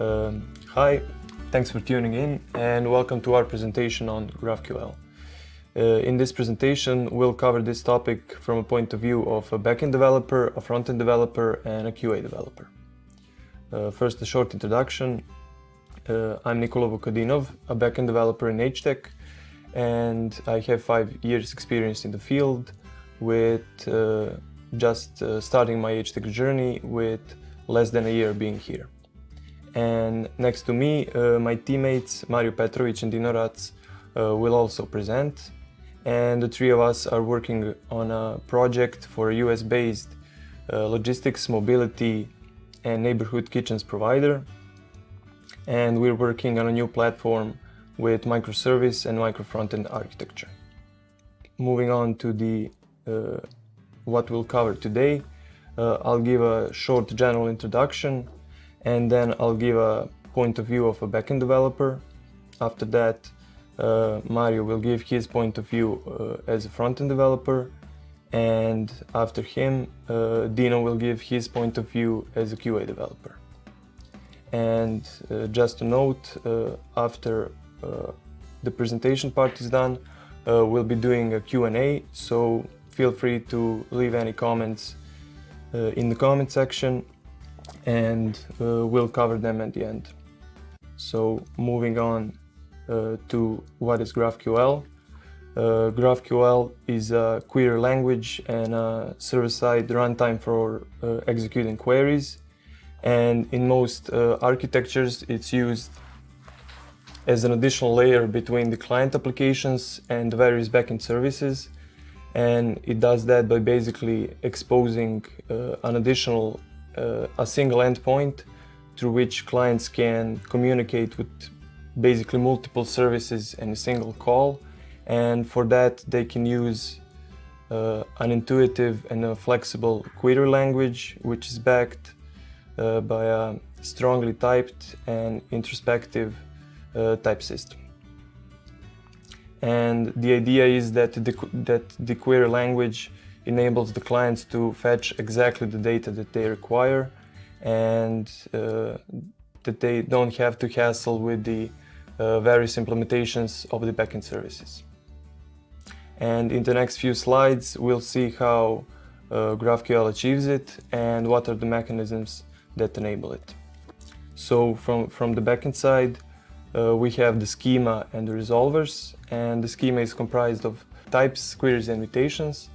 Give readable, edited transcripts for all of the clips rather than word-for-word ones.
Hi, thanks for tuning in and welcome to our presentation on GraphQL. In this presentation, we'll cover this topic from a point of view of a backend developer, a frontend developer, and a QA developer. First, a short introduction. I'm Nikola Vukadinov, a backend developer in HTEC, and I have 5 years experience in the field with just starting my HTEC journey with less than a year being here. And next to me, my teammates Mario Petrovic and Dino Rac will also present. And the three of us are working on a project for a US-based logistics, mobility, and neighborhood kitchens provider. And we're working on a new platform with microservice and micro-frontend architecture. Moving on to the what we'll cover today, I'll give a short general introduction, and then I'll give a point of view of a backend developer. After that, Mario will give his point of view as a frontend developer, and after him, Dino will give his point of view as a QA developer. And just to note, after the presentation part is done, we'll be doing a Q&A, so feel free to leave any comments in the comment section, and we'll cover them at the end. So moving on to what is GraphQL. GraphQL is a query language and a server-side runtime for executing queries, and in most architectures it's used as an additional layer between the client applications and the various backend services, and it does that by basically exposing an additional a single endpoint through which clients can communicate with basically multiple services in a single call, and for that they can use an intuitive and a flexible query language which is backed by a strongly typed and introspective type system. And the idea is that the query language enables the clients to fetch exactly the data that they require, and that they don't have to hassle with the various implementations of the backend services. And in the next few slides, we'll see how GraphQL achieves it and what are the mechanisms that enable it. So from the backend side, we have the schema and the resolvers, and the schema is comprised of types, queries, and mutations.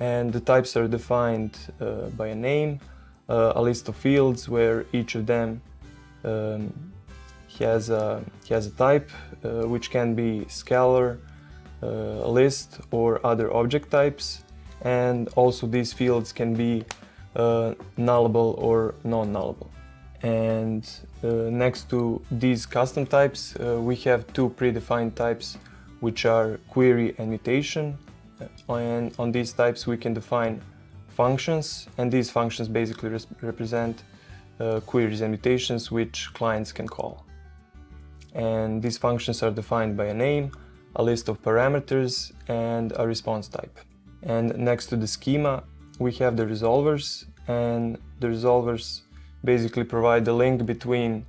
And the types are defined by a name, a list of fields where each of them has a type, which can be scalar, a list, or other object types. And also these fields can be nullable or non-nullable. And next to these custom types, we have two predefined types, which are query and mutation. And on these types we can define functions, and these functions basically represent queries and mutations which clients can call. And these functions are defined by a name, a list of parameters, and a response type. And next to the schema we have the resolvers, and the resolvers basically provide the link between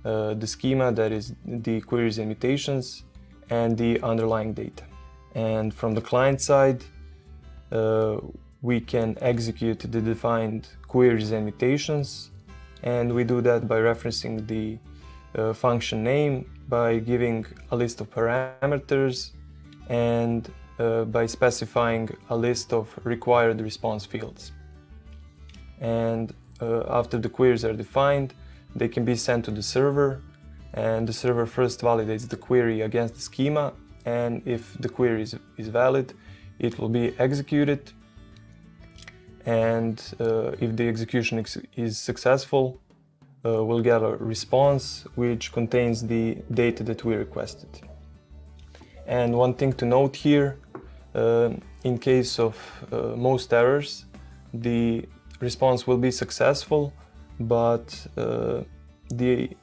the schema, that is the queries and mutations, and the underlying data. And from the client side, we can execute the defined queries and mutations, and we do that by referencing the function name, by giving a list of parameters, and by specifying a list of required response fields. And after the queries are defined, they can be sent to the server, and the server first validates the query against the schema, and if the query is valid, it will be executed. And if the execution is successful, we'll get a response which contains the data that we requested. And one thing to note here, in case of most errors, the response will be successful, but the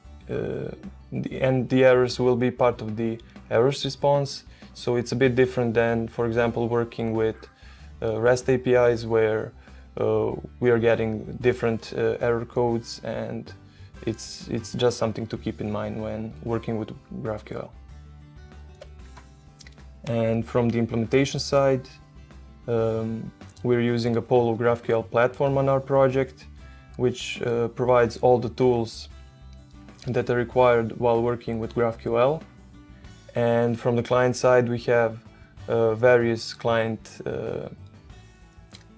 errors will be part of the errors response. So it's a bit different than, for example, working with REST APIs, where we are getting different error codes, and it's just something to keep in mind when working with GraphQL. And from the implementation side, we're using Apollo GraphQL platform on our project, which provides all the tools that are required while working with GraphQL. And from the client side, we have various client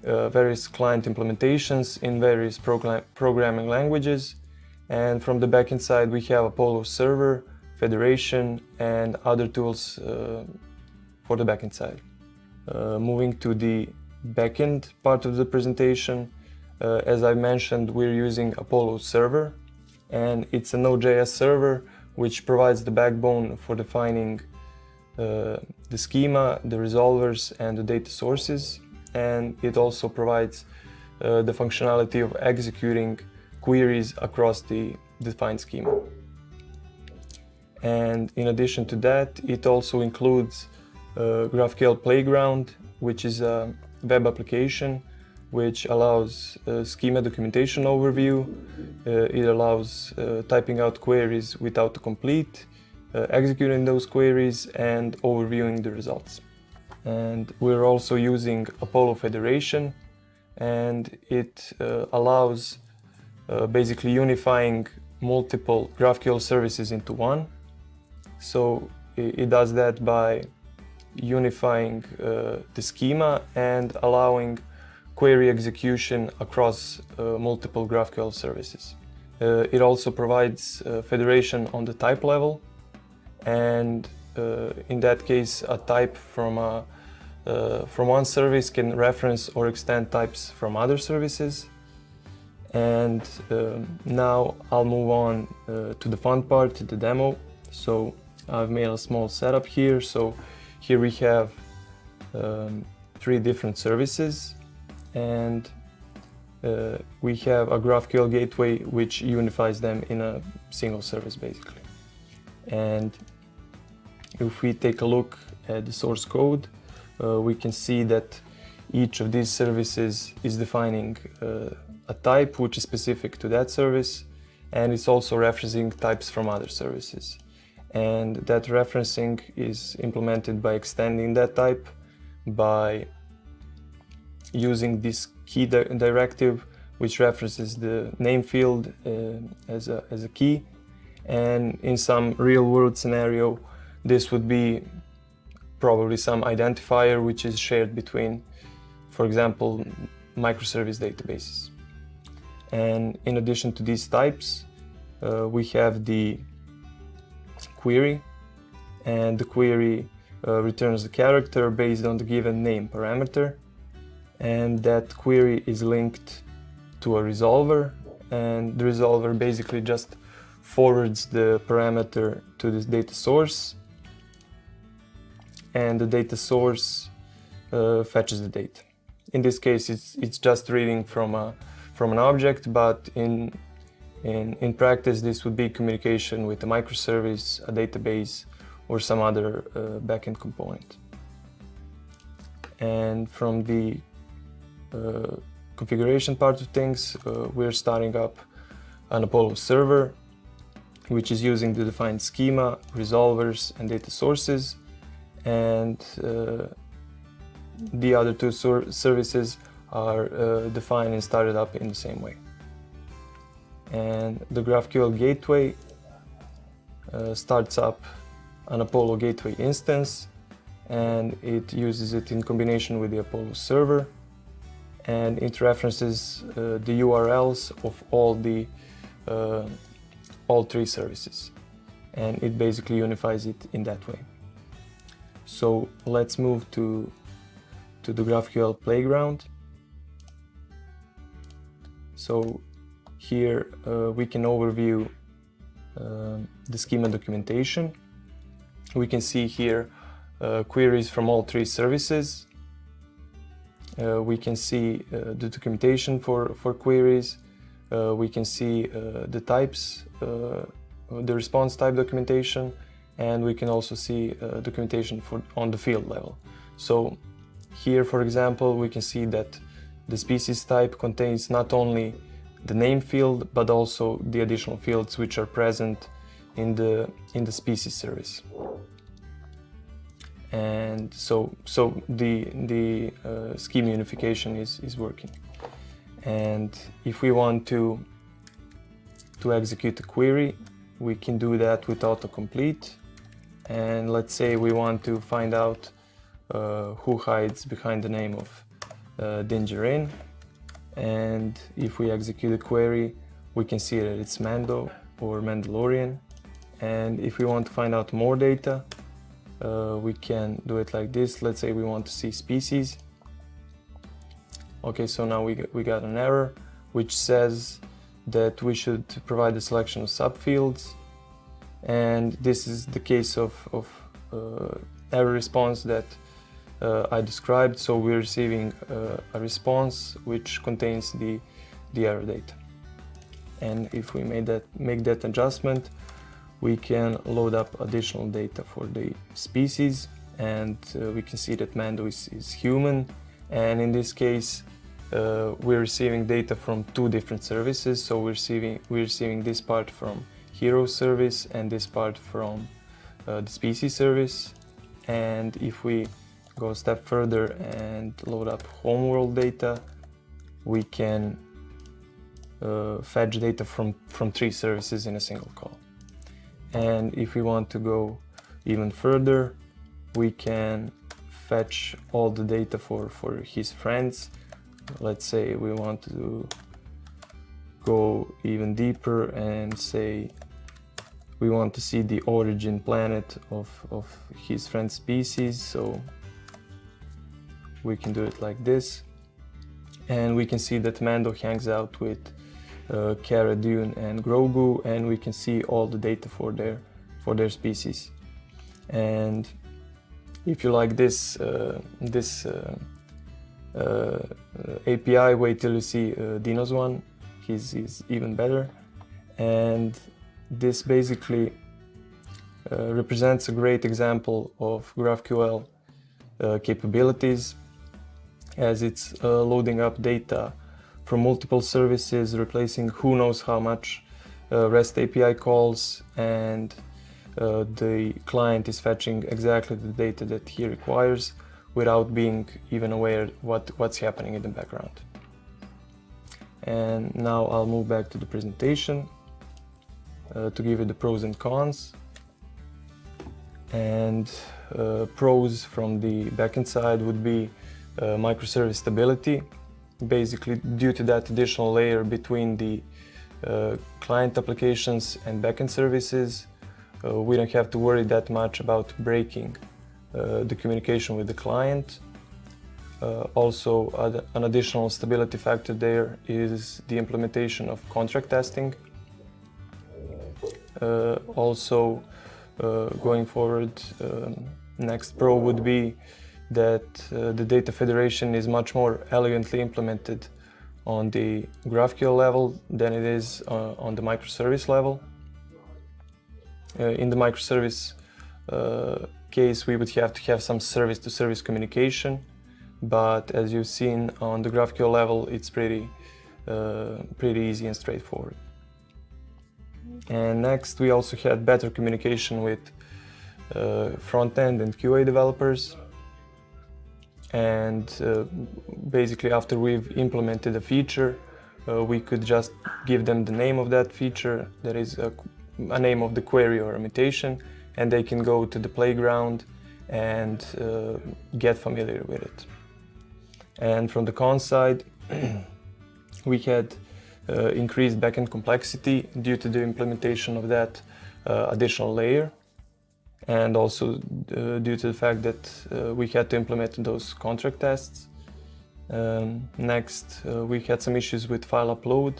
implementations in various programming languages. And from the backend side, we have Apollo Server, Federation, and other tools for the backend side. Moving to the backend part of the presentation, as I mentioned, we're using Apollo Server, and it's a Node.js server which provides the backbone for defining the schema, the resolvers, and the data sources. And it also provides the functionality of executing queries across the defined schema. And in addition to that, it also includes GraphQL Playground, which is a web application which allows schema documentation overview. It allows typing out queries with autocomplete, executing those queries, and overviewing the results. And we're also using Apollo Federation, and it allows basically unifying multiple GraphQL services into one. So it does that by unifying the schema and allowing query execution across multiple GraphQL services. It also provides federation on the type level, and in that case, a type from one service can reference or extend types from other services. And now I'll move on to the fun part, the demo. So I've made a small setup here. So here we have 3 different services, and we have a GraphQL gateway which unifies them in a single service basically. And if we take a look at the source code, we can see that each of these services is defining a type which is specific to that service, and it's also referencing types from other services. And that referencing is implemented by extending that type by using this key directive, which references the name field as a key. And in some real-world scenario, this would be probably some identifier which is shared between, for example, microservice databases. And in addition to these types, we have the query, and the query returns the character based on the given name parameter, and that query is linked to a resolver, and the resolver basically just forwards the parameter to this data source, and the data source fetches the data. In this case, it's just reading from an object, but in practice, this would be communication with a microservice, a database, or some other backend component. And from the configuration part of things, we're starting up an Apollo server, which is using the defined schema, resolvers, and data sources. And the other 2 services are defined and started up in the same way. And the GraphQL gateway starts up an Apollo gateway instance, and it uses it in combination with the Apollo server, and it references the URLs of all 3 services, and it basically unifies it in that way. So let's move to the GraphQL Playground. So here we can overview the schema documentation. We can see here queries from all 3 services. We can see the documentation for queries. We can see the types, the response type documentation, and we can also see documentation on the field level. So here, for example, we can see that the species type contains not only the name field, but also the additional fields which are present in the species service. And so the schema unification is working. And if we want to execute a query, we can do that with autocomplete. And let's say we want to find out who hides behind the name of Dingerin. And if we execute a query, we can see that it's Mando or Mandalorian. And if we want to find out more data, we can do it like this. Let's say we want to see species. Okay, so now we got an error which says that we should provide a selection of subfields, and this is the case of error response that I described. So we're receiving a response which contains the error data, and if we make that adjustment, we can load up additional data for the species, and we can see that Mando is human, and in this case we're receiving data from two different services. So we're receiving this part from hero service and this part from the species service. And if we go a step further and load up homeworld data, we can fetch data from three services in a single call. And if we want to go even further, we can fetch all the data for his friends. Let's say we want to go even deeper and say we want to see the origin planet of his friend's species. So we can do it like this. And we can see that Mando hangs out with Cara Dune and Grogu, and we can see all the data for their species. And if you like this API, wait till you see Dino's one. He's even better. And this basically represents a great example of GraphQL capabilities, as it's loading up data from multiple services, replacing who knows how much REST API calls, and the client is fetching exactly the data that he requires without being even aware what's happening in the background. And now I'll move back to the presentation to give you the pros and cons. And pros from the backend side would be microservice stability. Basically, due to that additional layer between the client applications and backend services, we don't have to worry that much about breaking the communication with the client. Also, an additional stability factor there is the implementation of contract testing. Also, going forward, next pro would be that the data federation is much more elegantly implemented on the GraphQL level than it is on the microservice level. In the microservice case, we would have to have some service-to-service communication, but as you've seen on the GraphQL level, it's pretty easy and straightforward. And next, we also had better communication with front-end and QA developers. And basically, after we've implemented a feature, we could just give them the name of that feature, that is a name of the query or a mutation, and they can go to the playground and get familiar with it. And from the con side, we had increased backend complexity due to the implementation of that additional layer, and also due to the fact that we had to implement those contract tests. Next, we had some issues with file upload,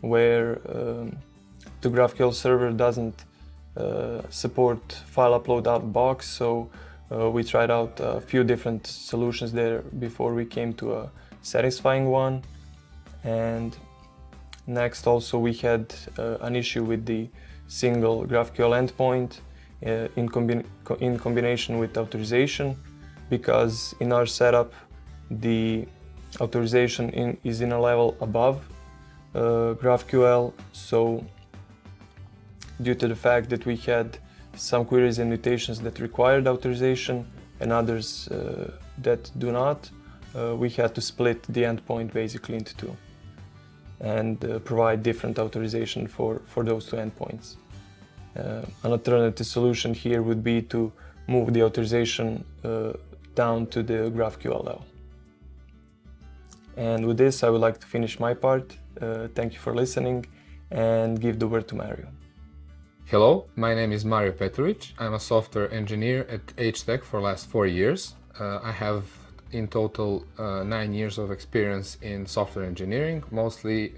where the GraphQL server doesn't support file upload out of the box, so we tried out a few different solutions there before we came to a satisfying one. And next, also, we had an issue with the single GraphQL endpoint in combination with authorization, because in our setup the authorization is in a level above GraphQL. So due to the fact that we had some queries and mutations that required authorization and others that do not, we had to split the endpoint basically into two and provide different authorization for those two endpoints. An alternative solution here would be to move the authorization down to the GraphQL level. And with this, I would like to finish my part. Thank you for listening and give the word to Mario. Hello, my name is Mario Petrovic. I'm a software engineer at HTEC for the last 4 years. I have in total 9 years of experience in software engineering, mostly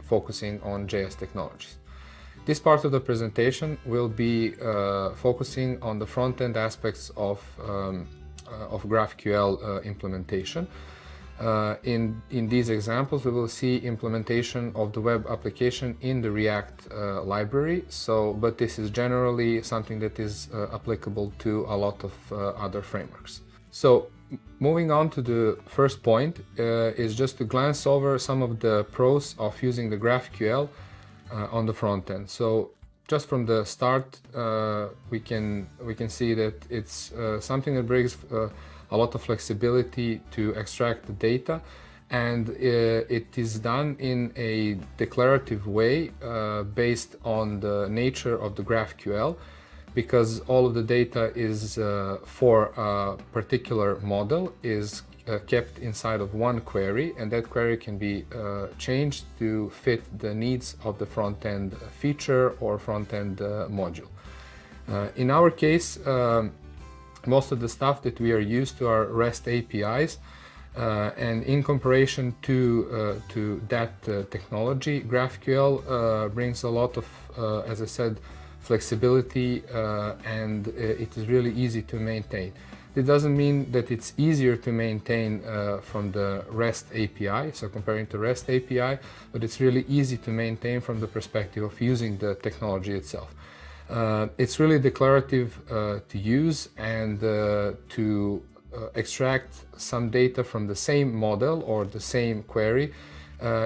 focusing on JS technologies. This part of the presentation will be focusing on the front-end aspects of GraphQL implementation. In these examples, we will see implementation of the web application in the React library. But this is generally something that is applicable to a lot of other frameworks. So moving on to the first point is just to glance over some of the pros of using the GraphQL on the front end. So just from the start, we can see that it's something that brings a lot of flexibility to extract the data, and it is done in a declarative way based on the nature of the GraphQL, because all of the data is for a particular model is kept inside of one query, and that query can be changed to fit the needs of the front-end feature or front-end module. In our case, most of the stuff that we are used to are REST APIs, and in comparison to that technology, GraphQL brings a lot of, as I said, flexibility, and it is really easy to maintain. It doesn't mean that it's easier to maintain from the REST API, so comparing to REST API, but it's really easy to maintain from the perspective of using the technology itself. It's really declarative to use, and to extract some data from the same model or the same query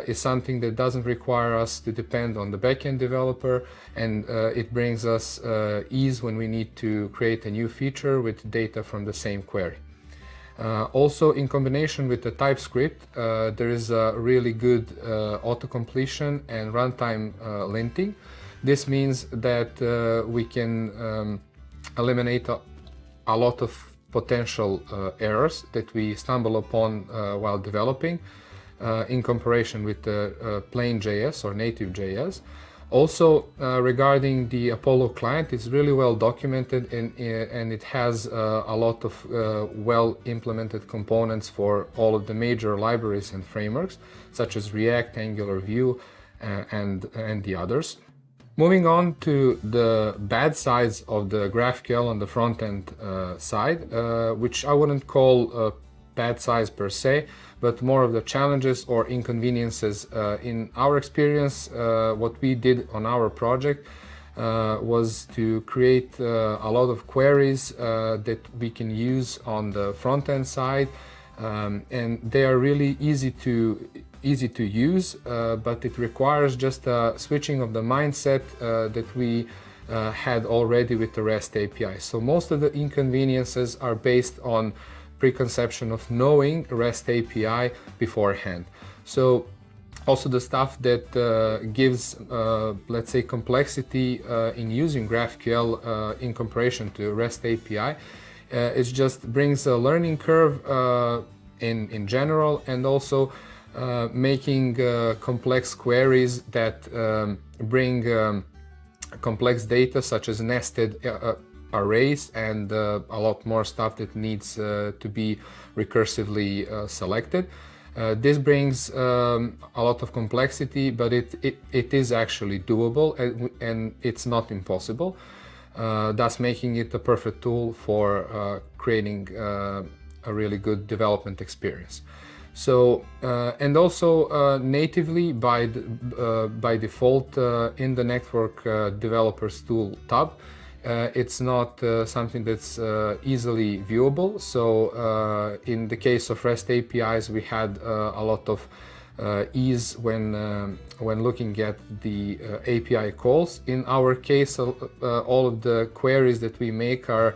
is something that doesn't require us to depend on the backend developer, and it brings us ease when we need to create a new feature with data from the same query. Also, in combination with the TypeScript, there is a really good auto-completion and runtime linting. This means that we can eliminate a lot of potential errors that we stumble upon while developing in comparison with the plain JS or native JS. Also, regarding the Apollo client, it's really well documented, and it has a lot of well implemented components for all of the major libraries and frameworks, such as React, Angular, Vue, and the others. Moving on to the bad sides of the GraphQL on the front-end side, which I wouldn't call bad sides per se, but more of the challenges or inconveniences. In our experience, what we did on our project was to create a lot of queries that we can use on the front-end side, and they are really easy to use, but it requires just a switching of the mindset that we had already with the REST API. So most of the inconveniences are based on preconception of knowing REST API beforehand. So also the stuff that gives, let's say, complexity in using GraphQL in comparison to REST API, it just brings a learning curve in general, and also making complex queries that bring complex data such as nested arrays and a lot more stuff that needs to be recursively selected. This brings a lot of complexity, but it is actually doable, and it's not impossible, thus making it a perfect tool for creating a really good development experience. So, and also natively by default in the Network Developers Tool tab, it's not something that's easily viewable. So in the case of REST APIs, we had a lot of ease when looking at the API calls. In our case, all of the queries that we make are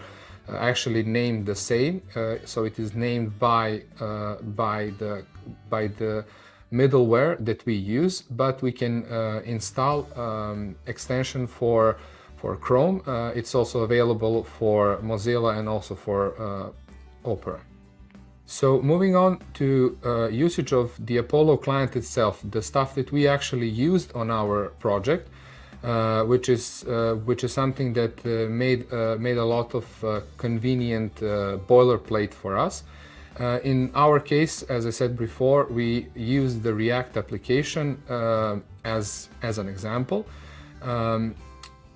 actually named the same, so it is named by the middleware that we use, but we can install extension for Chrome. It's also available for Mozilla and also for Opera. So moving on to usage of the Apollo client itself, the stuff that we actually used on our project, which is something that made a lot of convenient boilerplate for us. In our case, as I said before, we use the React application as an example.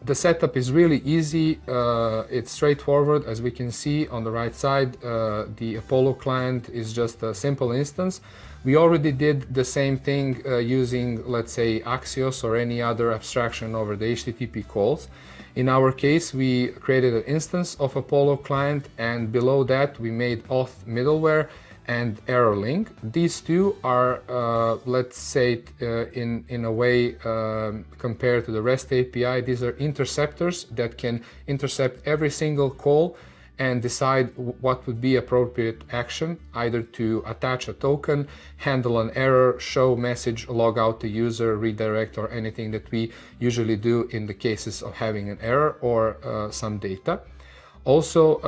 The setup is really easy, it's straightforward. As we can see on the right side, the Apollo client is just a simple instance. We already did the same thing using, let's say, Axios or any other abstraction over the HTTP calls. In our case, we created an instance of Apollo client, and below that we made auth middleware and error link. These two are, let's say, in a way, compared to the REST API, these are interceptors that can intercept every single call and decide what would be appropriate action, either to attach a token, handle an error, show message, log out the user, redirect, or anything that we usually do in the cases of having an error or some data. Also,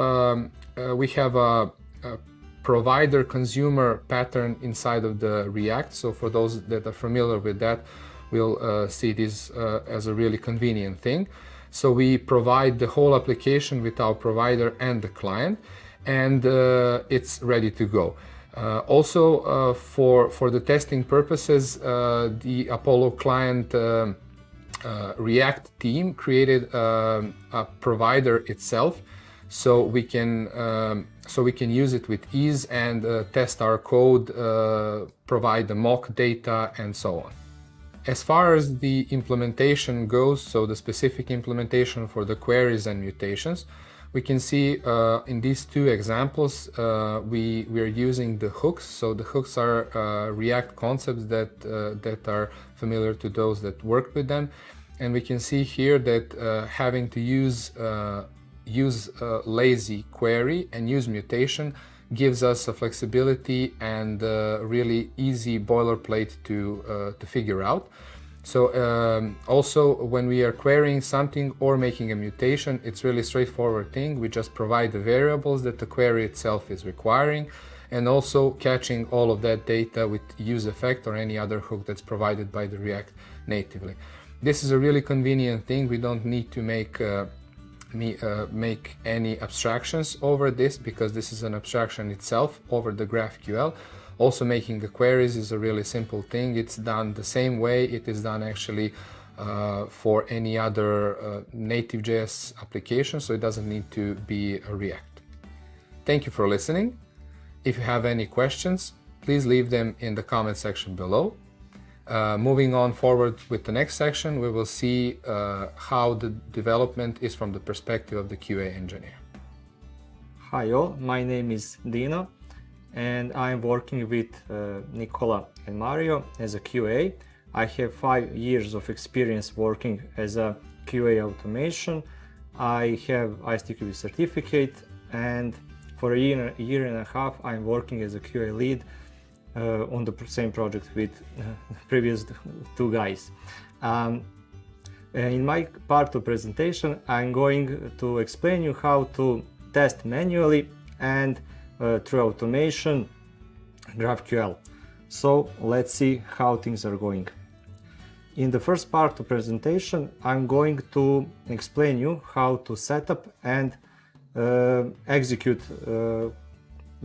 we have a provider-consumer pattern inside of the React. So for those that are familiar with that, we'll see this as a really convenient thing. So we provide the whole application with our provider and the client, and it's ready to go. Also, for the testing purposes, the Apollo client React team created a provider itself, so we can use it with ease and test our code, provide the mock data, and so on. As far as the implementation goes, so the specific implementation for the queries and mutations, we can see in these two examples we are using the hooks. So the hooks are React concepts that are familiar to those that work with them, and we can see here that having to use lazy query and use mutation gives us a flexibility and really easy boilerplate to figure out. So also when we are querying something or making a mutation, it's really straightforward thing. We just provide the variables that the query itself is requiring, and also catching all of that data with useEffect or any other hook that's provided by the React natively. This is a really convenient thing. We don't need to make any abstractions over this, because this is an abstraction itself over the GraphQL. Also, making the queries is a really simple thing. It's done the same way it is done actually for any other native JS application, so it doesn't need to be a React. Thank you for listening. If you have any questions, please leave them in the comment section below. Moving on forward with the next section, we will see how the development is from the perspective of the QA engineer. Hi all, my name is Dino, and I'm working with Nicola and Mario as a QA. I have 5 years of experience working as a QA automation. I have HTEC certificate, and for a year and a half I'm working as a QA lead on the same project with previous two guys. In my part of presentation, I'm going to explain you how to test manually and through automation GraphQL. So let's see how things are going. In the first part of presentation, I'm going to explain you how to set up and execute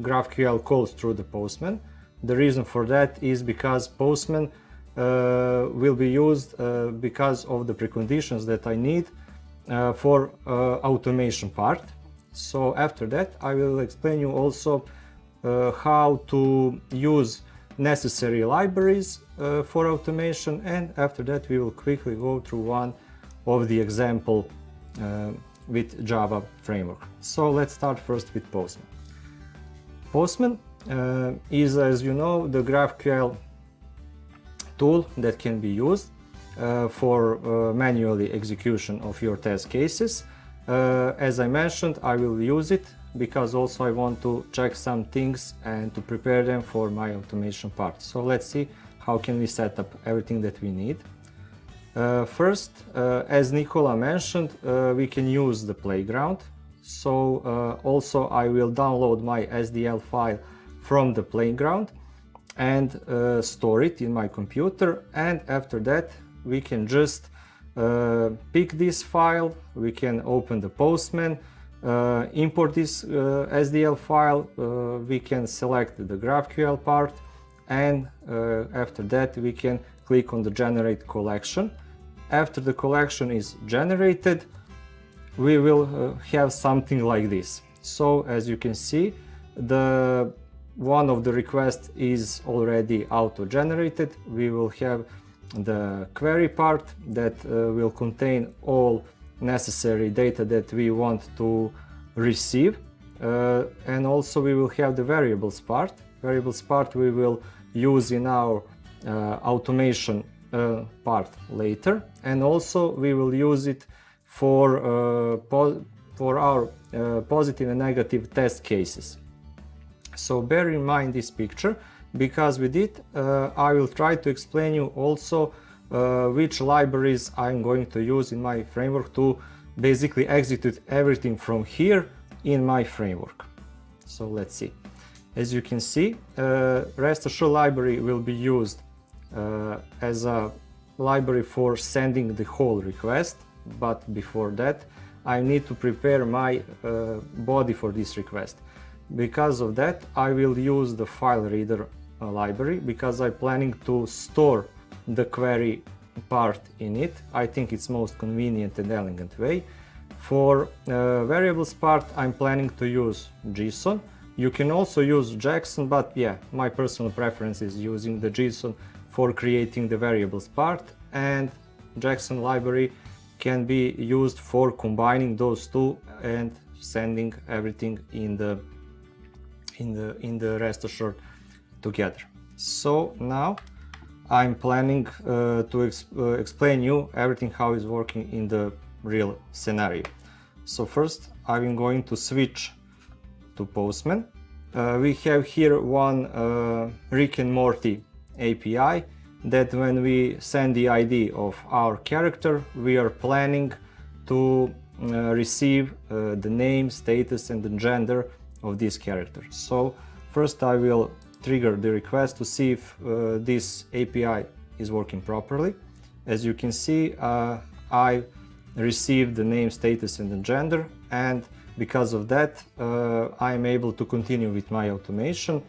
GraphQL calls through the Postman. The reason for that is because Postman will be used because of the preconditions that I need for automation part. So after that, I will explain you also how to use necessary libraries for automation, and after that we will quickly go through one of the example with Java framework. So let's start first with Postman. Postman is, as you know, the GraphQL tool that can be used for manually execution of your test cases. As I mentioned, I will use it because also I want to check some things and to prepare them for my automation part. So let's see how can we set up everything that we need. First, as Nicola mentioned, we can use the playground. So also I will download my SDL file from the playground and store it in my computer, and after that we can just pick this file, we can open the Postman, import this SDL file, we can select the GraphQL part, and after that we can click on the generate collection. After the collection is generated, we will have something like this. So as you can see, one of the requests is already auto-generated. We will have the query part that will contain all necessary data that we want to receive, and also we will have the variables part. Variables part we will use in our automation part later, and also we will use it for our positive and negative test cases. So bear in mind this picture, because with it I will try to explain you also which libraries I'm going to use in my framework to basically execute everything from here in my framework. So let's see. As you can see, REST Assured library will be used as a library for sending the whole request, but before that I need to prepare my body for this request. Because of that, I will use the file reader library, because I'm planning to store the query part in it. I think it's most convenient and elegant way. For variables part, I'm planning to use JSON. You can also use Jackson, but yeah, my personal preference is using the JSON for creating the variables part, and Jackson library can be used for combining those two and sending everything in the REST Assured together. So now I'm planning to explain you everything how it's working in the real scenario. So first I'm going to switch to Postman. We have here one Rick and Morty API that when we send the ID of our character, we are planning to receive the name, status and the gender of this character. So first I will trigger the request to see if this API is working properly. As you can see, I received the name, status and the gender, and because of that I am able to continue with my automation.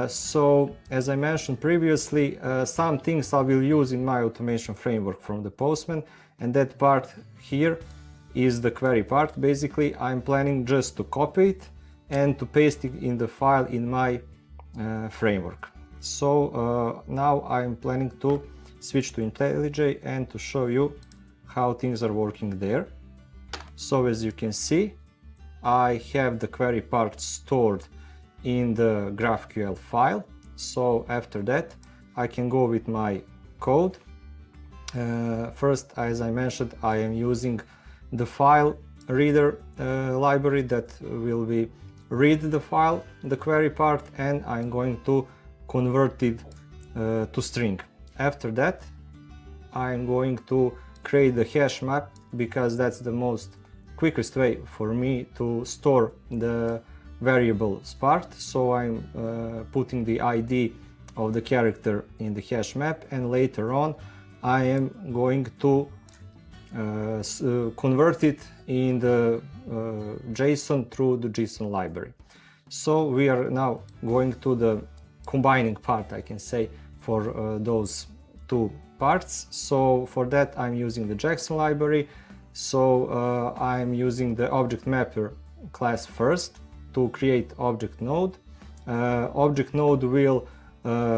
So as I mentioned previously, some things I will use in my automation framework from the Postman, and that part here is the query part. Basically I'm planning just to copy it and to paste it in the file in my framework. So now I'm planning to switch to IntelliJ and to show you how things are working there. So as you can see, I have the query part stored in the GraphQL file. So after that I can go with my code. First, as I mentioned, I am using the file reader library that will be read the file, the query part, and I'm going to convert it to string. After that I'm going to create the hash map, because that's the most quickest way for me to store the variables part. So I'm putting the ID of the character in the hash map, and later on I am going to convert it in the JSON through the JSON library. So we are now going to the combining part, I can say, for those two parts. So for that I'm using the Jackson library. So I'm using the object mapper class first to create object node. Object node will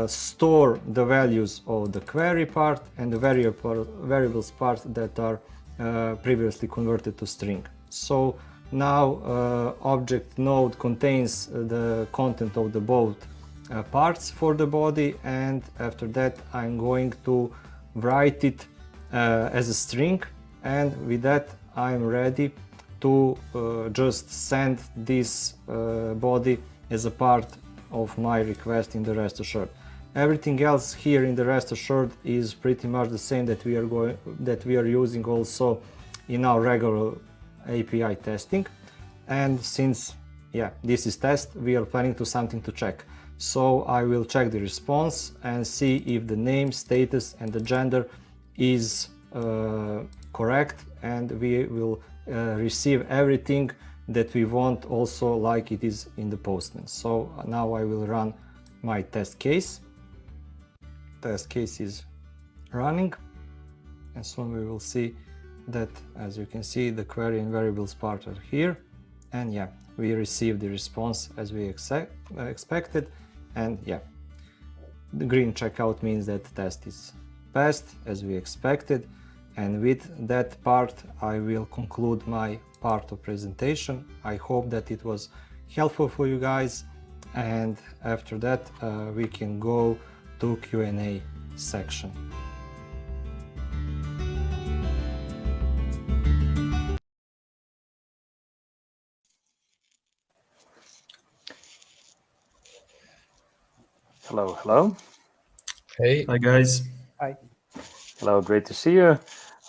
store the values of the query part and the variables part that are previously converted to string. So now object node contains the content of the both parts for the body, and after that I'm going to write it as a string, and with that I'm ready to just send this body as a part of my request in the REST assured. Everything else here in the REST assured is pretty much the same that we are using also in our regular API testing. And since this is test, we are planning to something to check. So I will check the response and see if the name, status and the gender is correct, and we will receive everything that we want, also like it is in the Postman. So now I will run my test case. Test case is running, and soon we will see that, as you can see, the query and variables part are here, and we received the response as we expected, and the green checkout means that the test is passed as we expected. And with that part I will conclude my part of presentation. I hope that it was helpful for you guys, and after that we can go to Q&A section. Hello, hello. Hey. Hi guys. Hi. Hello, great to see you.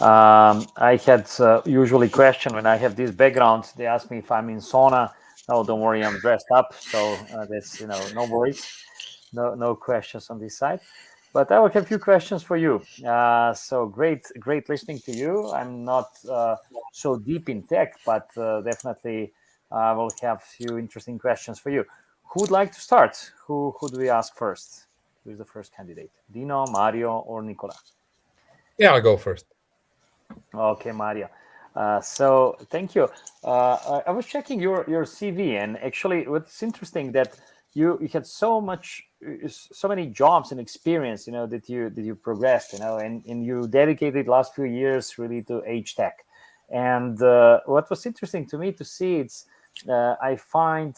I had usually question when I have this background, they ask me if I'm in sauna. No, don't worry, I'm dressed up, so that's no worries, no questions on this side. But I will have a few questions for you. So great listening to you. I'm not so deep in tech, but definitely I will have a few interesting questions for you. Who would like to start? Who do we ask first? Who is the first candidate? Dino, Mario, or Nicola? Yeah, I'll go first. Okay, Mario. So thank you. I was checking your CV, and actually, what's interesting that you had so many jobs and experience, that you progressed, and you dedicated last few years really to HTEC. And what was interesting to me to see, it's I find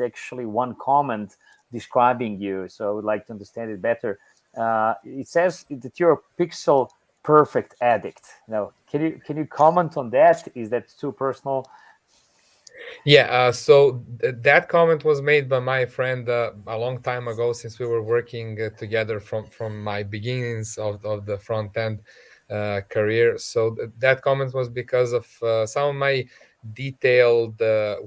actually one comment describing you. So I would like to understand it better. It says that you're a pixel perfect addict. Can you comment on that? Is that too personal? Yeah, so that comment was made by my friend a long time ago, since we were working together from my beginnings of the front end career. So that comment was because of some of my detailed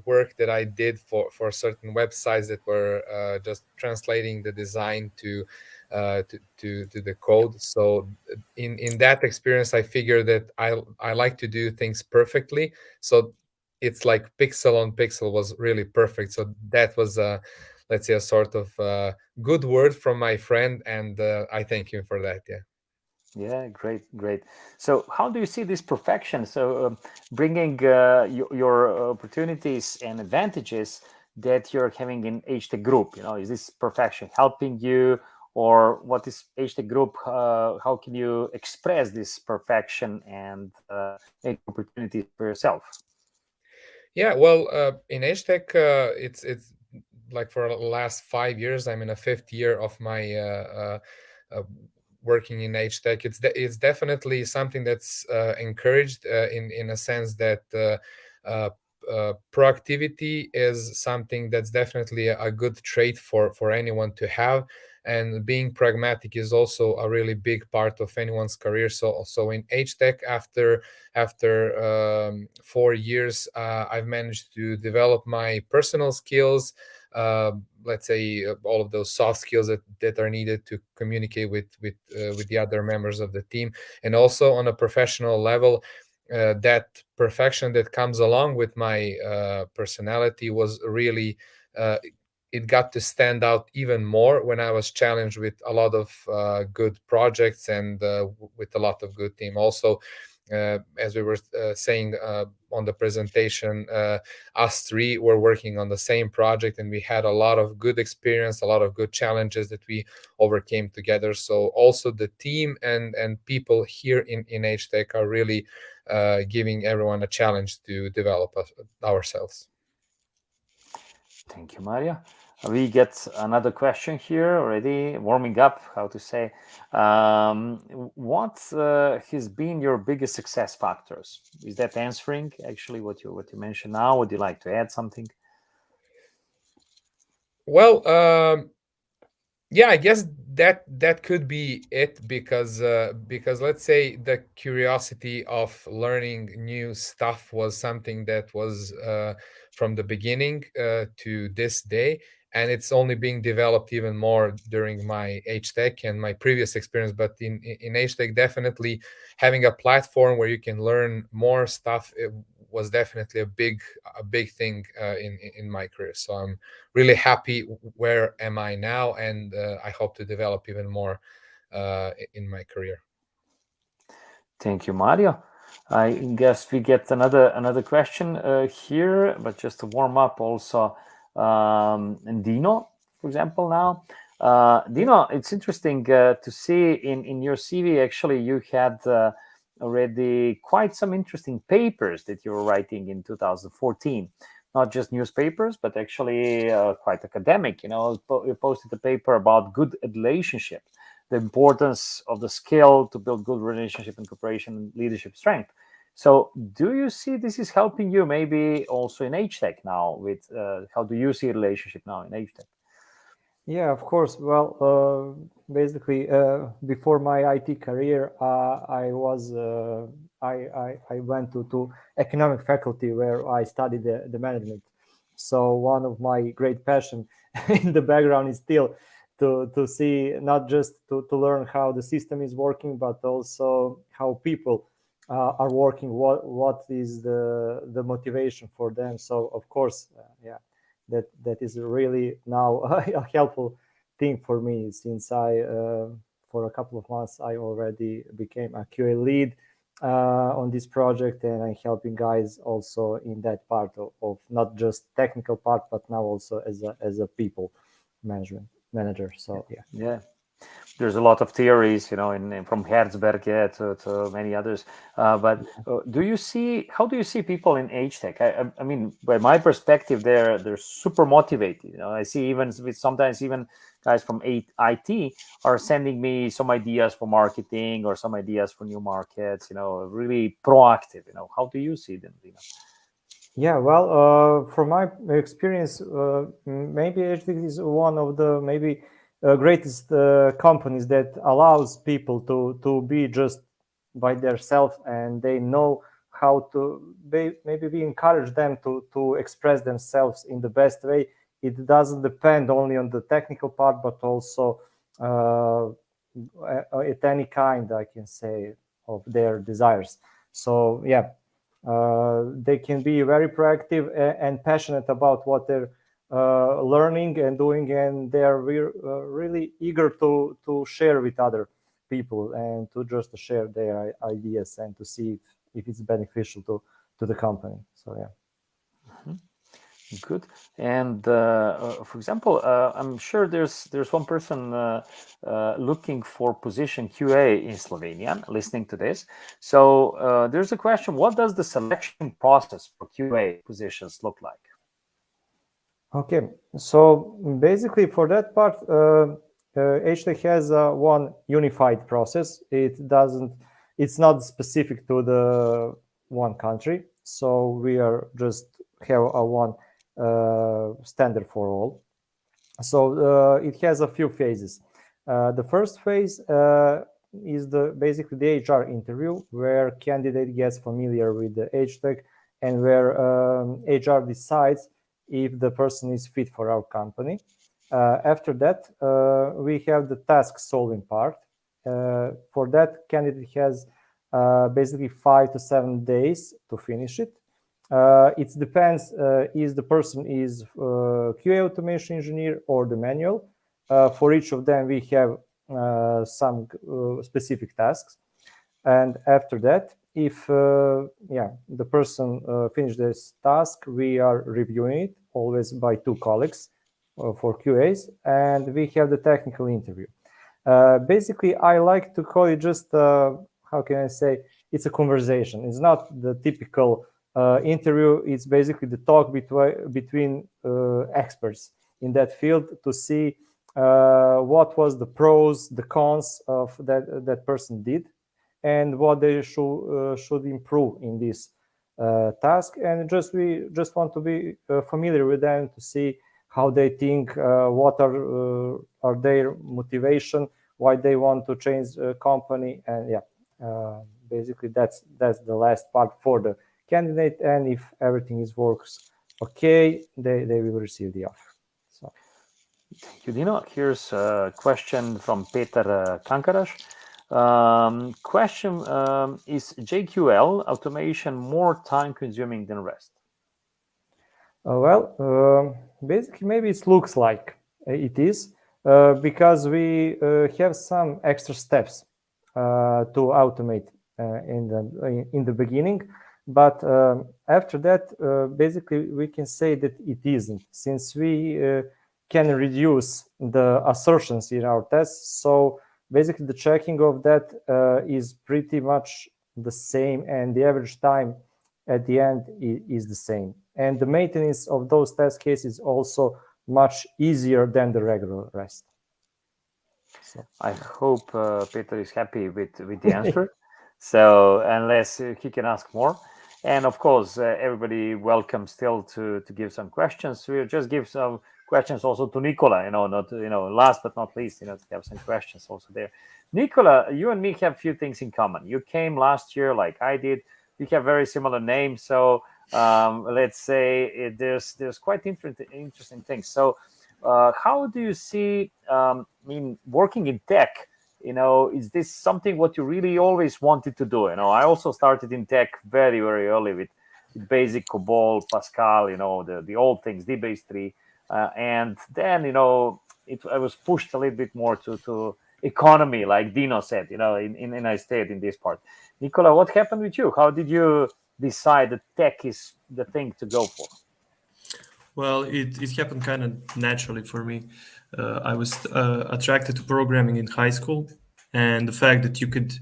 work that I did for certain websites that were just translating the design to the code. So in that experience, I figured that I like to do things perfectly. So it's like pixel on pixel was really perfect. So that was let's say a sort of good word from my friend, and I thank him for that. Yeah, great. So how do you see this perfection? So bringing your opportunities and advantages that you're having in HTEC Group, is this perfection helping you, or what is HTEC Group? How can you express this perfection and make opportunities for yourself? Yeah, well, in HTEC, it's like for the last 5 years, I'm in a fifth year of my working in HTEC. It's definitely something that's encouraged in a sense that proactivity is something that's definitely a good trait for anyone to have, and being pragmatic is also a really big part of anyone's career. So in HTEC, after 4 years, I've managed to develop my personal skills, let's say all of those soft skills that are needed to communicate with the other members of the team, and also on a professional level. That perfection that comes along with my personality was really it got to stand out even more when I was challenged with a lot of good projects, and with a lot of good team. Also, as we were saying on the presentation, us three were working on the same project, and we had a lot of good experience, a lot of good challenges that we overcame together. So also the team and people here in HTEC are really giving everyone a challenge to develop ourselves. Thank you, Maria. We get another question here already, warming up, how to say. What has been your biggest success factors? Is that answering actually what you mentioned now? Would you like to add something? Well, yeah, I guess that could be it, because let's say the curiosity of learning new stuff was something that was from the beginning to this day, and it's only being developed even more during my HTEC and my previous experience. But in HTEC, definitely having a platform where you can learn more stuff, it was definitely a big thing in my career. So I'm really happy where am I now, and I hope to develop even more in my career. Thank you, Mario. I guess we get another question here, but just to warm up also, and Dino, for example, now. Dino, it's interesting to see in your CV, actually, you had already quite some interesting papers that you were writing in 2014. Not just newspapers, but actually quite academic. You posted a paper about good relationship, the importance of the skill to build good relationship and cooperation and leadership strength. So do you see this is helping you maybe also in HTEC now with how do you see relationship now in HTEC? Yeah, of course. Well, basically, before my IT career, I went to economic faculty where I studied the management. So one of my great passion in the background is still to see, not just to learn how the system is working, but also how people are working. What is the motivation for them? So of course, yeah. That is really now a helpful thing for me, since I for a couple of months I already became a QA lead on this project, and I'm helping guys also in that part of not just technical part, but now also as a people manager. So Yeah. There's a lot of theories, from Herzberg to many others. But how do you see people in HTEC? I mean, by my perspective, they're super motivated. I see sometimes even guys from IT are sending me some ideas for marketing or some ideas for new markets. Really proactive. How do you see them? Yeah, well, from my experience, maybe HTEC is one of the maybe greatest companies that allows people to be just by themselves, and they know how to maybe we encourage them to express themselves in the best way. It doesn't depend only on the technical part, but also at any kind, I can say, of their desires. So yeah, they can be very proactive and passionate about what they're learning and doing, and they're really eager to share with other people and to just share their ideas and to see if it's beneficial to the company. So yeah. Good. And for example, I'm sure there's one person looking for position QA in Slovenia listening to this. So there's a question: what does the selection process for QA positions look like? Okay, so basically for that part, HTEC has one unified process. It's not specific to the one country. So we are just have a one standard for all. So it has a few phases. The first phase is basically the HR interview, where candidate gets familiar with the HTEC and where HR decides if the person is fit for our company. After that, we have the task solving part. For that, candidate has basically 5 to 7 days to finish it. It depends if the person is QA automation engineer or the manual. For each of them, we have some specific tasks. And after that, if the person finished this task, we are reviewing it always by 2 colleagues for QAs, and we have the technical interview. Basically, I like to call it just, how can I say, it's a conversation. It's not the typical interview. It's basically the talk between experts. in that field to see what was the pros, the cons of that person did, and what they should improve in this task. And we just want to be familiar with them to see how they think, what are their motivation, why they want to change the company, and basically that's the last part for the candidate. And if everything works okay, they will receive the offer. So thank you, Dino. Here's a question from Peter Kankaras. Question, is JQL automation more time consuming than REST? Basically maybe it looks like it is, because we have some extra steps to automate in the beginning, but after that basically we can say that it isn't, since we can reduce the assertions in our tests. So basically the checking of that is pretty much the same, and the average time at the end is the same, and the maintenance of those test cases is also much easier than the regular REST. So I hope Peter is happy with the answer. So unless he can ask more, and of course everybody welcome still to give some questions. We'll just give some questions also to Nicola, not last but not least, to have some questions also there. Nicola, you and me have a few things in common. You came last year like I did. We have very similar names, so let's say there's quite interesting things. So how do you see, working in tech? Is this something what you really always wanted to do? I also started in tech very, very early with basic COBOL, Pascal, the old things, DBase3, and then I was pushed a little bit more to economy, like Dino said. I stayed in this part. Nicola, what happened with you? How did you decide that tech is the thing to go for? Well, it happened kind of naturally for me. I was attracted to programming in high school, and the fact that you could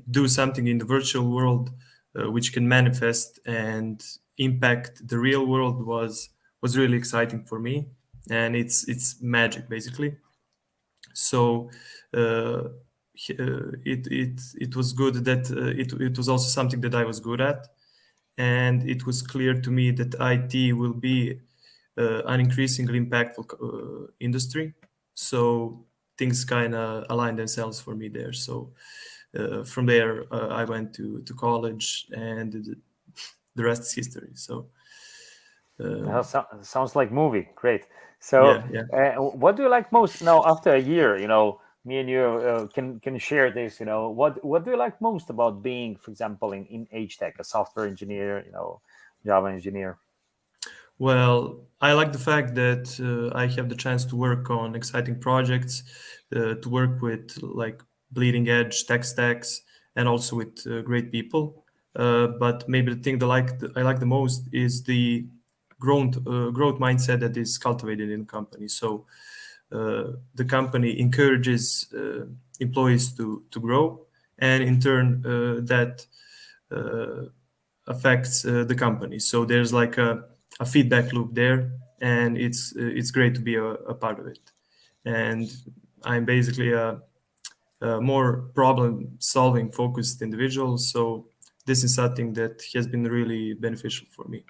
do something in the virtual world, which can manifest and impact the real world was really exciting for me, and it's magic basically. So it was good that it was also something that I was good at, and it was clear to me that IT will be an increasingly impactful industry. So things kind of aligned themselves for me there. So from there, I went to college, and the rest is history. So sounds like movie. Great. So yeah. what do you like most now after a year? Me and you can share this. What do you like most about being, for example, in HTEC, a software engineer, Java engineer? Well, I like the fact that I have the chance to work on exciting projects, to work with bleeding edge tech stacks, and also with great people. But maybe the thing that I like the most is the growth mindset that is cultivated in the company. So the company encourages employees to grow, and in turn that affects the company. So there's a feedback loop there, and it's great to be a part of it. And I'm basically a more problem-solving focused individual, so this is something that has been really beneficial for me.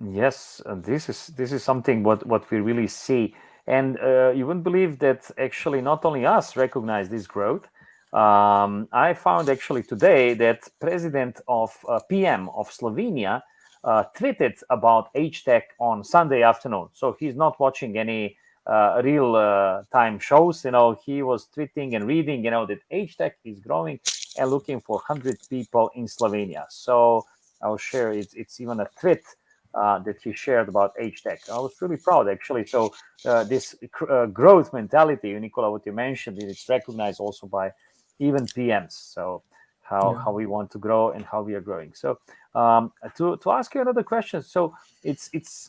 Yes, this is something what we really see, and you wouldn't believe that actually not only us recognize this growth. I found actually today that President of PM of Slovenia tweeted about HTEC on Sunday afternoon. So he's not watching any real time shows. He was tweeting and reading. That HTEC is growing and looking for 100 people in Slovenia. So I'll share it. It's even a tweet that he shared about HTEC. I was really proud, actually. So this growth mentality, Nicola, what you mentioned, it's recognized also by even PMs. So how we want to grow and how we are growing. So to ask you another question. So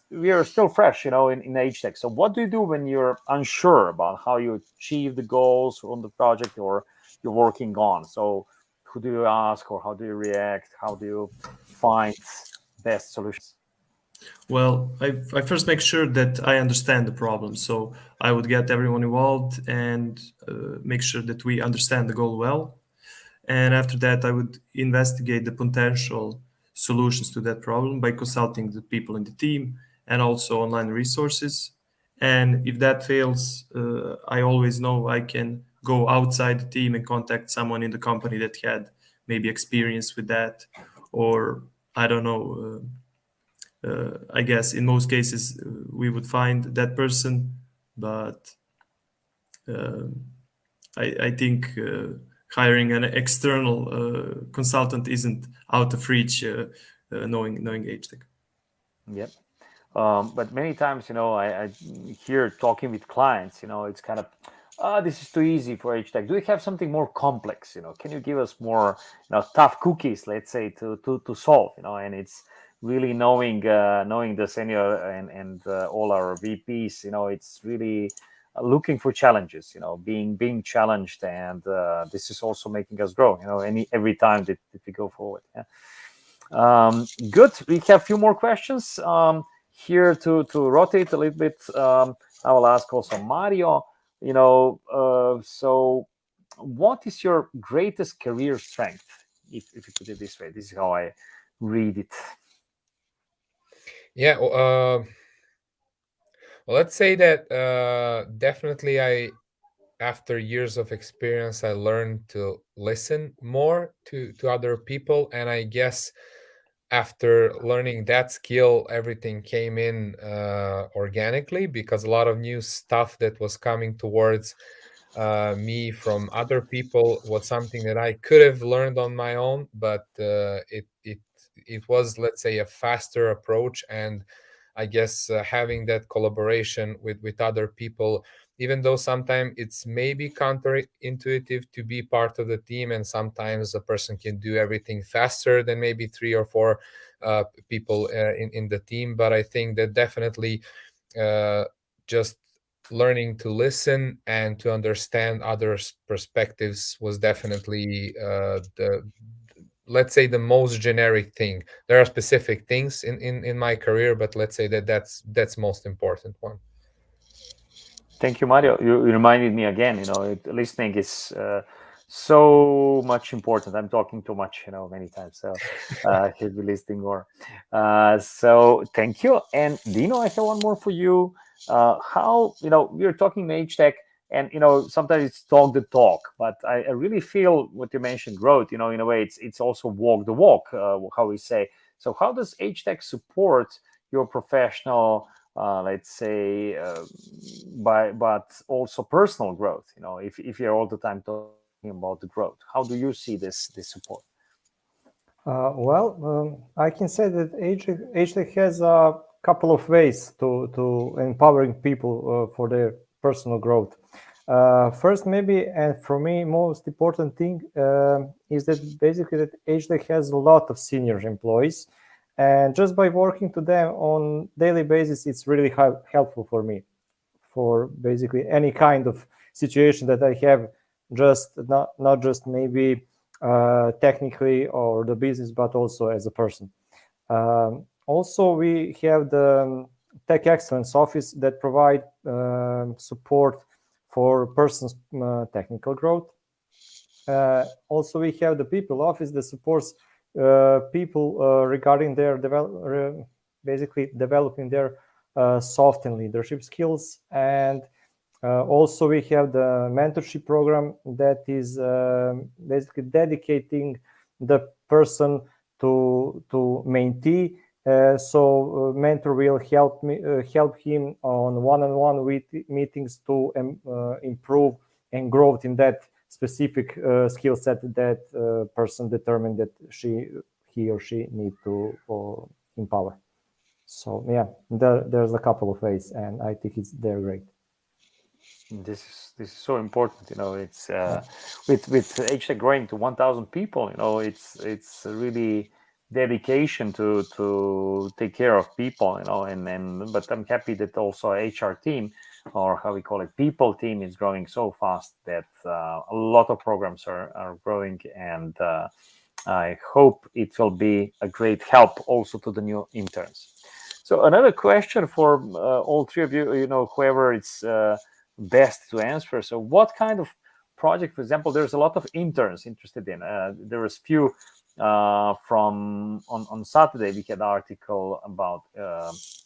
we are still fresh, in HTEC. So what do you do when you're unsure about how you achieve the goals on the project or you're working on? So who do you ask, or how do you react? How do you find best solutions? Well, I first make sure that I understand the problem. So I would get everyone involved and make sure that we understand the goal well. And after that, I would investigate the potential solutions to that problem by consulting the people in the team and also online resources. And if that fails, I always know I can go outside the team and contact someone in the company that had maybe experience with that, or I don't know. I guess in most cases we would find that person, but I think hiring an external consultant isn't out of reach, knowing HTEC. Yep. But many times, I hear talking with clients, it's kind of, this is too easy for HTEC. Do you have something more complex? Can you give us more, tough cookies, let's say, to solve? And it's really knowing the senior and all our VPs. It's really looking for challenges. Being challenged, and this is also making us grow. Every time that we go forward. Yeah. Good. We have a few more questions. Here to rotate a little bit, I will ask also Mario. So what is your greatest career strength? If you put it this way, this is how I read it. Yeah. Well, let's say that definitely after years of experience, I learned to listen more to other people, and I guess after learning that skill, everything came in organically, because a lot of new stuff that was coming towards me from other people was something that I could have learned on my own, but it was, let's say, a faster approach. And I guess having that collaboration with other people, even though sometimes it's maybe counterintuitive to be part of the team, and sometimes a person can do everything faster than maybe three or four people in the team. But I think that definitely just learning to listen and to understand others' perspectives was definitely the, let's say, the most generic thing. There are specific things in my career, but let's say that's most important one. Thank you, Mario. You reminded me again. Listening is so much important. I'm talking too much, many times. So he'll be listening more. So thank you. And Dino, I have one more for you. How we're talking HTEC, and sometimes it's talk the talk, but I really feel what you mentioned, growth. In a way, it's also walk the walk. How we say. So how does HTEC support your professional? Let's say, but also personal growth. If you're all the time talking about the growth, how do you see this support? I can say that HTEC has a couple of ways to empowering people for their personal growth. First, maybe, and for me, most important thing is that basically that HTEC has a lot of senior employees, and just by working to them on daily basis, it's really helpful for me for basically any kind of situation that I have, just not just maybe technically or the business, but also as a person. Also, we have the Tech Excellence Office that provide support for persons' technical growth. Also, we have the People Office that supports people regarding their basically developing their soft and leadership skills. And also, we have the mentorship program that is basically dedicating the person to mentee. So mentor will help him on one-on-one meetings to improve and growth in that specific skill set that person determined that he or she need to empower. So yeah, there's a couple of ways, and I think they're great. This is so important. It's with HTEC growing to 1,000 people. It's really dedication to take care of people. And but I'm happy that also HR team, or how we call it, people team, is growing so fast that a lot of programs are growing, and I hope it will be a great help also to the new interns. So another question for all three of you, whoever it's best to answer. So what kind of project, for example, there's a lot of interns interested in. There was few from on Saturday we had an article about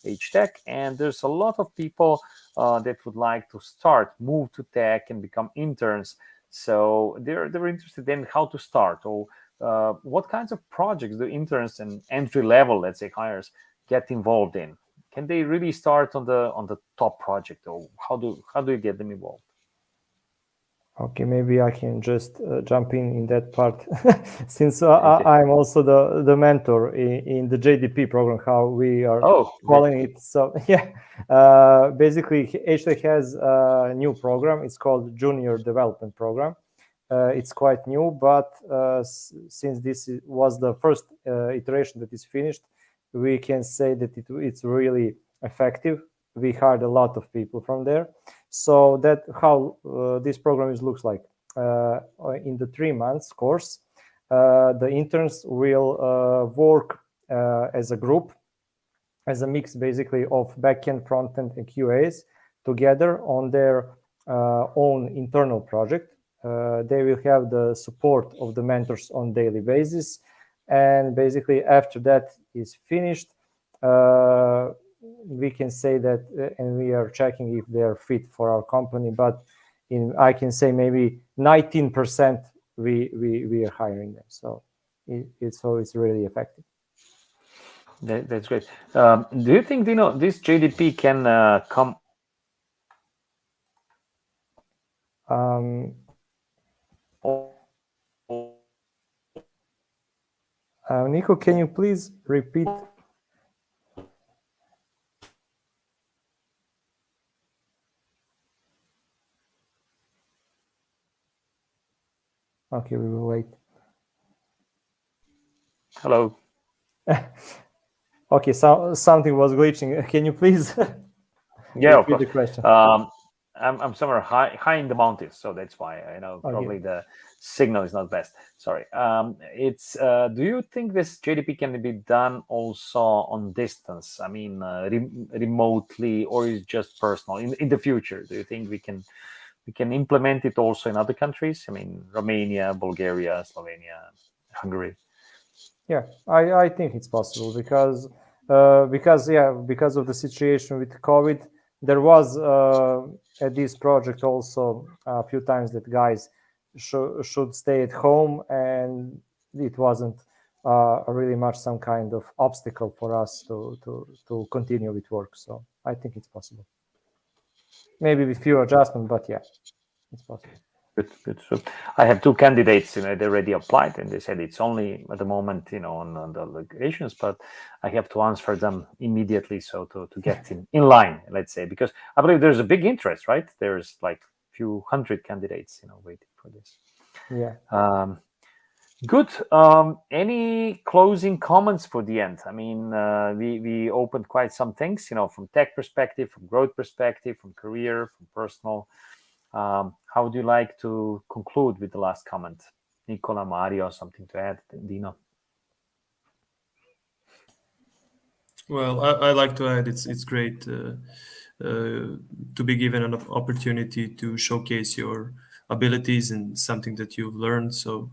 HTEC, and there's a lot of people that would like to move to tech and become interns. So they're interested in how to start, or what kinds of projects do interns and entry level, let's say, hires get involved in. Can they really start on the top project, or how do you get them involved? Okay, maybe I can just jump in that part, since I'm also the mentor in the JDP program, how we are calling it. So yeah, basically HTEC has a new program. It's called Junior Development Program. It's quite new, but since this was the first iteration that is finished, we can say that it's really effective. We hired a lot of people from there. So that how this program looks like. In the 3 months course, the interns will work as a group, as a mix basically of backend, frontend, and QAs together on their own internal project. They will have the support of the mentors on daily basis. And basically after that is finished, we can say that, and we are checking if they are fit for our company, but I can say maybe 19% we are hiring them. So it's really effective. That's great. Do you think, Dino, this JDP can come? Nico, can you please repeat? Okay, we will wait. Hello. Okay, so something was glitching. Can you please repeat the question? I'm somewhere high in the mountains, so that's why I know probably the signal is not best. Sorry. Do you think this JDP can be done also on distance? I mean, remotely, or is it just personal? In the future, do you think we can implement it also in other countries? I mean, Romania, Bulgaria, Slovenia, Hungary. Yeah, I think it's possible because of the situation with COVID, there was at this project also a few times that guys should stay at home, and it wasn't really much some kind of obstacle for us to continue with work. So I think it's possible. Maybe with few adjustments, but yeah, it's possible. Good. So I have two candidates, they already applied, and they said it's only at the moment, on the locations, but I have to answer them immediately, so to get in line, let's say, because I believe there's a big interest, right? There's like a few hundred candidates, waiting for this. Yeah. Good. Any closing comments for the end? I mean, we opened quite some things, from tech perspective, from growth perspective, from career, from personal. How would you like to conclude with the last comment? Nicola, Mario, something to add? Dino? Well, I like to add it's great to be given an opportunity to showcase your abilities and something that you've learned. So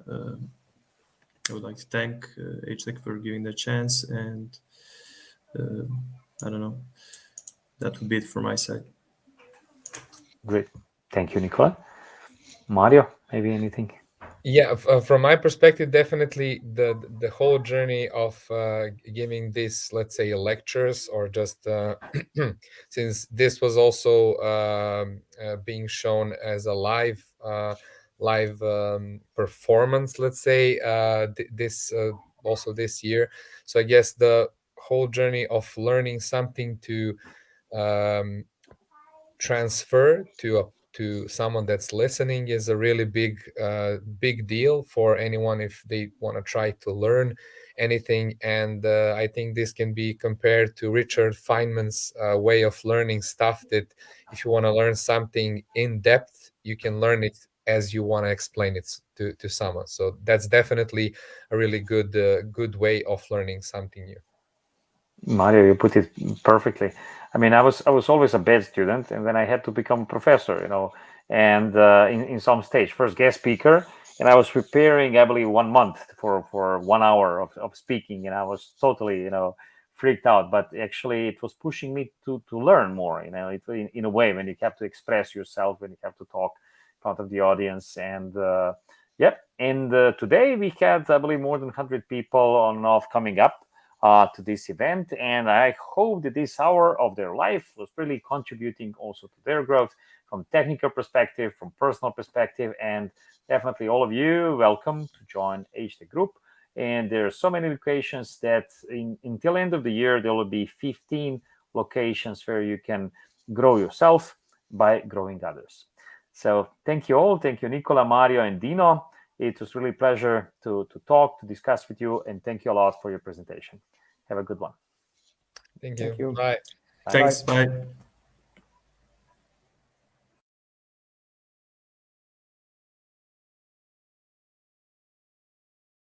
I would like to thank HTEC for giving that chance, and I don't know, that would be it from my side. Great. Thank you, Nicola. Mario, maybe anything? Yeah, from my perspective, definitely the whole journey of giving this, let's say, lectures, or just since this was also being shown as a live performance, let's say, this also this year. So I guess the whole journey of learning something to transfer to someone that's listening is a really big deal for anyone if they want to try to learn anything. And I think this can be compared to Richard Feynman's way of learning stuff, that if you want to learn something in depth, you can learn it as you want to explain it to someone. So that's definitely a really good way of learning something new. Mario, you put it perfectly. I mean, I was always a bad student, and then I had to become a professor, and in some stage, first guest speaker, and I was preparing, I believe, 1 month for 1 hour of speaking, and I was totally, freaked out. But actually, it was pushing me to learn more, in a way, when you have to express yourself, when you have to talk in front of the audience, and yep. And today we had, I believe, more than 100 people on and off coming up to this event, and I hope that this hour of their life was really contributing also to their growth from technical perspective, from personal perspective, and definitely all of you welcome to join HTEC group. And there are so many locations that until end of the year there will be 15 locations where you can grow yourself by growing others. So thank you all. Thank you, Nicola, Mario, and Dino. It was really a pleasure to talk, to discuss with you, and thank you a lot for your presentation. Have a good one. Thank you. Thank you. Bye. Thanks. Bye.